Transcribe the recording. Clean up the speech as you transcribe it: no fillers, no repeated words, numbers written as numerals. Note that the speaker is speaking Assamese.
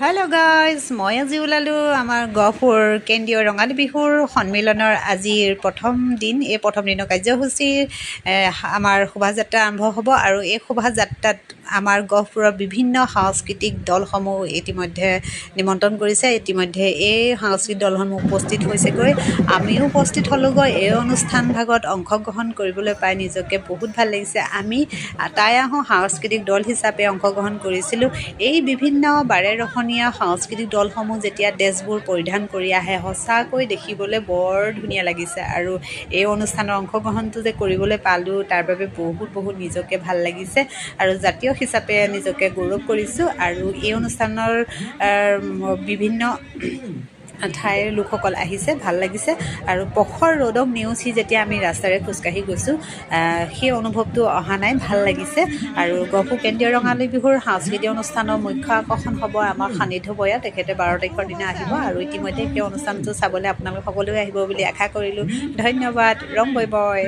হেল্ল' গাইজ, মই আজি ওলালোঁ আমাৰ গহপুৰ কেন্দ্ৰীয় ৰঙালী বিহুৰ সন্মিলনৰ আজিৰ প্ৰথম দিন। এই প্ৰথম দিনৰ কাৰ্যসূচী আমাৰ শোভাযাত্ৰা আৰম্ভ হ'ব আৰু এই শোভাযাত্ৰাত আমাৰ গহপুৰৰ বিভিন্ন সাংস্কৃতিক দলসমূহ ইতিমধ্যে নিমন্ত্ৰণ কৰিছে। ইতিমধ্যে এই সাংস্কৃতিক দলসমূহ উপস্থিত হৈছেগৈ, আমিও উপস্থিত হ'লোঁগৈ। এই অনুষ্ঠান ভাগত অংশগ্ৰহণ কৰিবলৈ পাই নিজকে বহুত ভাল লাগিছে। আমি টাই আহোঁ সাংস্কৃতিক দল হিচাপে অংশগ্ৰহণ কৰিছিলোঁ। এই বিভিন্ন বাৰেৰহণীয়া সাংস্কৃতিক দলসমূহ যেতিয়া ড্ৰেছবোৰ পৰিধান কৰি আহে, সঁচাকৈ দেখিবলৈ বৰ ধুনীয়া লাগিছে। আৰু এই অনুষ্ঠানৰ অংশগ্ৰহণটো যে কৰিবলৈ পালোঁ, তাৰ বাবে বহুত নিজকে ভাল লাগিছে আৰু জাতীয় হিচাপে নিজকে গৌৰৱ কৰিছোঁ। আৰু এই অনুষ্ঠানৰ বিভিন্ন ঠাইৰ লোকসকল আহিছে, ভাল লাগিছে। আৰু প্ৰখৰ ৰ'দক নেওচি যেতিয়া আমি ৰাস্তাৰে খোজকাঢ়ি গৈছোঁ, সেই অনুভৱটো অহা নাই, ভাল লাগিছে। আৰু গহপুৰ কেন্দ্ৰীয় ৰঙালী বিহুৰ সাংস্কৃতিক অনুষ্ঠানৰ মুখ্য আকৰ্ষণ হ'ব আমাৰ সান্নিধ্য বয়া, তেখেতে 12 তাৰিখৰ দিনা আহিব। আৰু ইতিমধ্যে সেই অনুষ্ঠানটো চাবলৈ আপোনালোক সকলোৱে আহিব বুলি আশা কৰিলোঁ। ধন্যবাদ। ৰং বয় বয়।